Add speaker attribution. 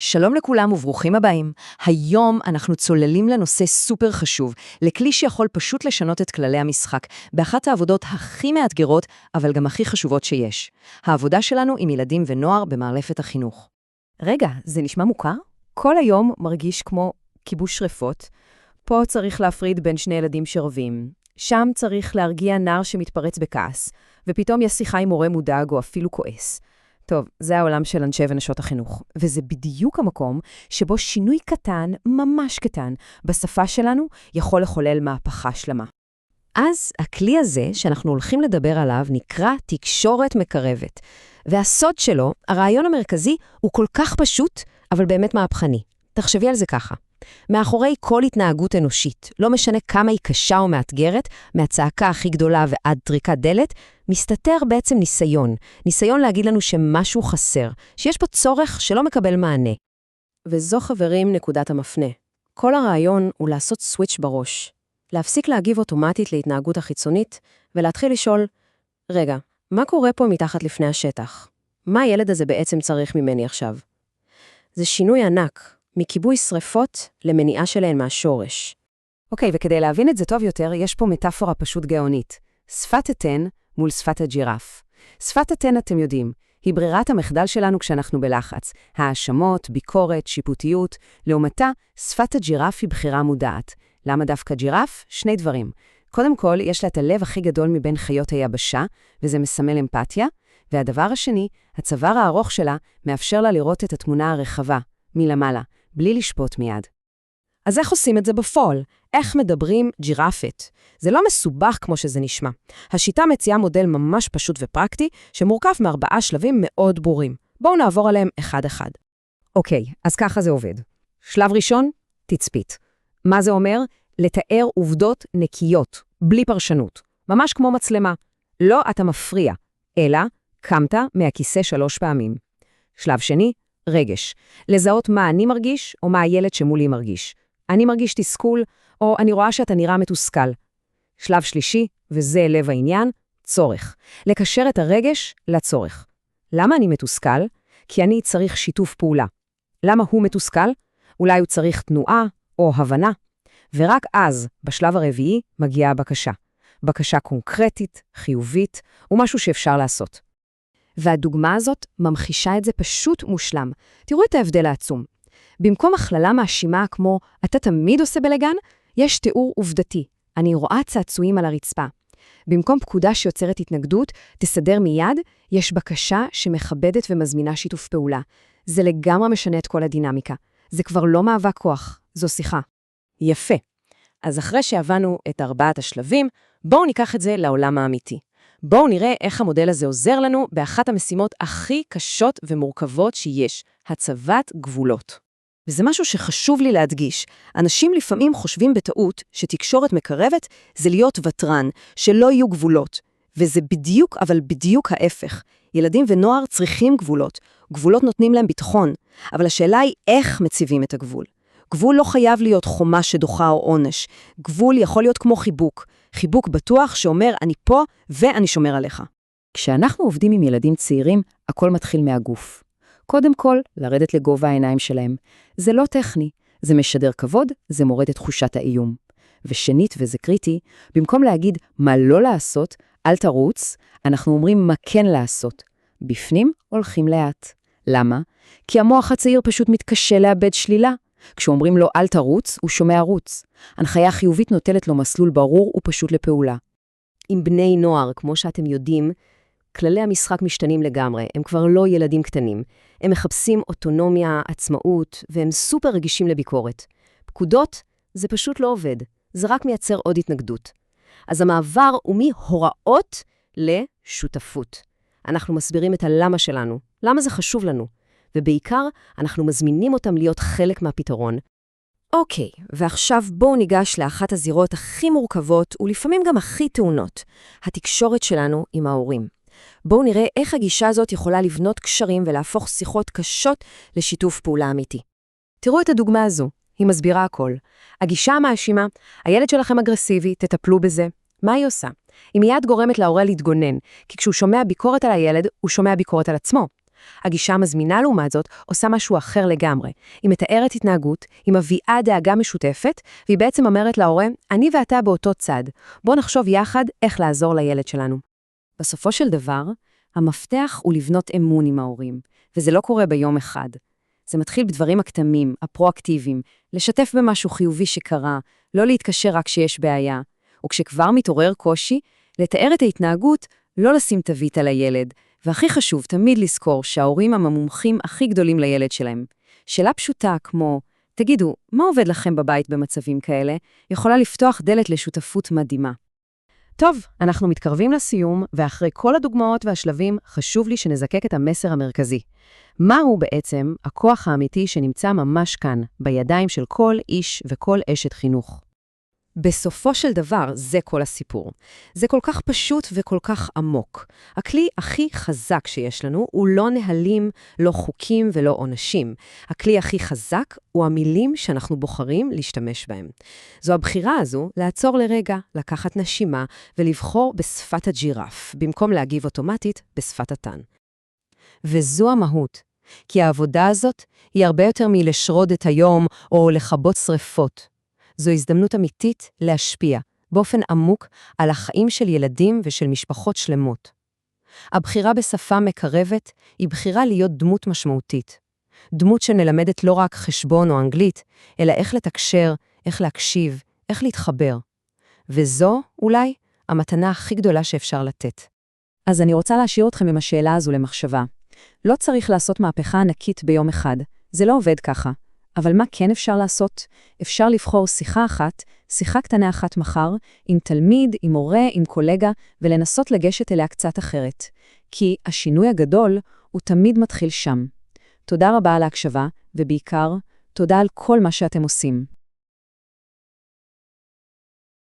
Speaker 1: שלום לכולם וברוכים הבאים. היום אנחנו צוללים לנושא סופר חשוב, לכלי שיכול פשוט לשנות את כללי המשחק, באחת העבודות הכי מאתגרות, אבל גם הכי חשובות שיש. העבודה שלנו עם ילדים ונוער במערכת החינוך.
Speaker 2: רגע, זה נשמע מוכר? כל היום מרגיש כמו כיבוש שריפות. פה צריך להפריד בין שני ילדים שרבים. שם צריך להרגיע נער שמתפרץ בכעס, ופתאום יש שיחה עם מורה מודאג או אפילו כועס. טוב, זה העולם של אנשי ונשות החינוך, וזה בדיוק המקום שבו שינוי קטן, ממש קטן, בשפה שלנו יכול לחולל מהפכה שלמה.
Speaker 1: אז הכלי הזה שאנחנו הולכים לדבר עליו נקרא תקשורת מקרבת. והסוד שלו, הרעיון המרכזי, הוא כל כך פשוט, אבל באמת מהפכני. תחשבי על זה ככה. מאחורי כל התנהגות אנושית, לא משנה כמה היא קשה או מאתגרת, מהצעקה הכי גדולה ועד טריקת דלת, מסתתר בעצם ניסיון. ניסיון להגיד לנו שמשהו חסר, שיש פה צורך שלא מקבל מענה. וזו, חברים, נקודת המפנה. כל הרעיון הוא לעשות סוויץ' בראש. להפסיק להגיב אוטומטית להתנהגות החיצונית, ולהתחיל לשאול, רגע, מה קורה פה מתחת לפני השטח? מה הילד הזה בעצם צריך ממני עכשיו? זה שינוי ענק. מכיבוי שריפות למניעה שלהן מהשורש.
Speaker 2: אוקיי, וכדי להבין את זה טוב יותר, יש פה מטאפורה פשוט גאונית. שפת התן מול שפת הג'ירף. שפת התן, אתם יודעים, היא ברירת המחדל שלנו כשאנחנו בלחץ. האשמות, ביקורת, שיפוטיות. לעומתה, שפת הג'ירף היא בחירה מודעת. למה דווקא ג'ירף? שני דברים. קודם כל, יש לה את הלב הכי גדול מבין חיות היבשה, וזה מסמל אמפתיה. והדבר השני, הצוואר הארוך שלה מאפשר לה לראות את התמונה הרחבה, מלמעלה. בלי לשפוט מיד. אז איך עושים את זה בפועל? איך מדברים ג'ירפית? זה לא מסובך כמו שזה נשמע. השיטה מציעה מודל ממש פשוט ופרקטי, שמורכב מ4 שלבים מאוד ברורים. בואו נעבור עליהם אחד-אחד.
Speaker 1: אוקיי, אז ככה זה עובד. שלב ראשון, תצפית. מה זה אומר? לתאר עובדות נקיות, בלי פרשנות. ממש כמו מצלמה. לא אתה מפריע, אלא קמת מהכיסא 3 פעמים. שלב שני, רגש. לזהות מה אני מרגיש, או מה הילד שמולי מרגיש. אני מרגיש תסכול, או אני רואה שאתה נראה מתוסכל. שלב שלישי, וזה לב העניין, צורך. לקשר את הרגש לצורך. למה אני מתוסכל? כי אני צריך שיתוף פעולה. למה הוא מתוסכל? אולי הוא צריך תנועה או הבנה. ורק אז, בשלב הרביעי, מגיעה הבקשה. בקשה קונקרטית, חיובית, ומשהו שאפשר לעשות. והדוגמה הזאת ממחישה את זה פשוט מושלם. תראו את ההבדל העצום. במקום הכללה מאשימה כמו אתה תמיד עושה בלגן, יש תיאור עובדתי. אני רואה צעצועים על הרצפה. במקום פקודה שיוצרת התנגדות, תסדר מיד, יש בקשה שמכבדת ומזמינה שיתוף פעולה. זה לגמרי משנה את כל הדינמיקה. זה כבר לא מאבק כוח, זו שיחה. יפה. אז אחרי שהבנו את 4 השלבים, בואו ניקח את זה לעולם האמיתי. בואו נראה איך המודל הזה עוזר לנו באחת המשימות הכי קשות ומורכבות שיש, הצבת גבולות. וזה משהו שחשוב לי להדגיש. אנשים לפעמים חושבים בטעות שתקשורת מקרבת זה להיות וטרן, שלא יהיו גבולות. וזה בדיוק, אבל בדיוק ההפך. ילדים ונוער צריכים גבולות. גבולות נותנים להם ביטחון. אבל השאלה היא איך מציבים את הגבול. גבול לא חייב להיות חומה שדוחה או עונש. גבול יכול להיות כמו חיבוק. חיבוק בטוח שאומר אני פה ואני שומר עליך. כשאנחנו עובדים עם ילדים צעירים, הכל מתחיל מהגוף. קודם כל, לרדת לגובה העיניים שלהם. זה לא טכני, זה משדר כבוד, זה מורד את תחושת האיום. ושנית, וזה קריטי, במקום להגיד מה לא לעשות, אל תרוץ, אנחנו אומרים מה כן לעשות. בפנים הולכים לאט. למה? כי המוח הצעיר פשוט מתקשה לאבד שלילה. כשאומרים לו אל תרוץ, הוא שומע רוץ. הנחיה חיובית נוטלת לו מסלול ברור ופשוט לפעולה. עם בני נוער, כמו שאתם יודעים, כללי המשחק משתנים לגמרי, הם כבר לא ילדים קטנים. הם מחפשים אוטונומיה, עצמאות, והם סופר רגישים לביקורת. פקודות זה פשוט לא עובד, זה רק מייצר עוד התנגדות. אז המעבר הוא מהוראות לשותפות. אנחנו מסבירים את הלמה שלנו, למה זה חשוב לנו. ובעיקר, אנחנו מזמינים אותם להיות חלק מהפתרון. אוקיי, ועכשיו בואו ניגש לאחת הזירות הכי מורכבות, ולפעמים גם הכי טעונות, התקשורת שלנו עם ההורים. בואו נראה איך הגישה הזאת יכולה לבנות קשרים ולהפוך שיחות קשות לשיתוף פעולה אמיתי. תראו את הדוגמה הזו, היא מסבירה הכל. הגישה המאשימה, הילד שלכם אגרסיבי, תטפלו בזה. מה היא עושה? היא מיד גורמת להורה להתגונן, כי כשהוא שומע ביקורת על הילד, הוא שומע ביקורת על עצמו. הגישה המזמינה לעומת זאת עושה משהו אחר לגמרי. היא מתארת התנהגות, היא מביאה דאגה משותפת, והיא בעצם אומרת להורה, אני ואתה באותו צד. בוא נחשוב יחד איך לעזור לילד שלנו.
Speaker 2: בסופו של דבר, המפתח הוא לבנות אמון עם ההורים, וזה לא קורה ביום אחד. זה מתחיל בדברים הקטנים, הפרואקטיביים, לשתף במשהו חיובי שקרה, לא להתקשר רק כשיש בעיה, וכשכבר מתעורר קושי, לתאר את ההתנהגות, לא לשים תווית על הילד, והכי חשוב, תמיד לזכור שההורים הם המומחים הכי גדולים לילד שלהם. שאלה פשוטה כמו, תגידו, מה עובד לכם בבית במצבים כאלה? יכולה לפתוח דלת לשותפות מדהימה. טוב, אנחנו מתקרבים לסיום, ואחרי כל הדוגמאות והשלבים, חשוב לי שנזקק את המסר המרכזי. מהו בעצם הכוח האמיתי שנמצא ממש כאן, בידיים של כל איש וכל אשת חינוך?
Speaker 1: בסופו של דבר, זה כל הסיפור. זה כל כך פשוט וכל כך עמוק. הכלי הכי חזק שיש לנו הוא לא נהלים, לא חוקים ולא עונשים. הכלי הכי חזק הוא המילים שאנחנו בוחרים להשתמש בהם. זו הבחירה הזו לעצור לרגע, לקחת נשימה ולבחור בשפת הג'ירף, במקום להגיב אוטומטית בשפת התן. וזו המהות, כי העבודה הזאת היא הרבה יותר מלשרוד את היום או לכבות שריפות. זו הזדמנות אמיתית להשפיע באופן עמוק על החיים של ילדים ושל משפחות שלמות. הבחירה בשפה מקרבת היא בחירה להיות דמות משמעותית. דמות שנלמדת לא רק חשבון או אנגלית, אלא איך לתקשר, איך להקשיב, איך להתחבר. וזו, אולי, המתנה הכי גדולה שאפשר לתת.
Speaker 2: אז אני רוצה להשאיר אתכם עם השאלה הזו למחשבה. לא צריך לעשות מהפכה ענקית ביום אחד, זה לא עובד ככה. אבל מה כן אפשר לעשות? אפשר לבחור שיחה קטנה אחת מחר, עם תלמיד, עם מורה, עם קולגה, ולנסות לגשת אליה קצת אחרת. כי השינוי הגדול הוא תמיד מתחיל שם. תודה רבה על ההקשבה, ובעיקר, תודה על כל מה שאתם עושים.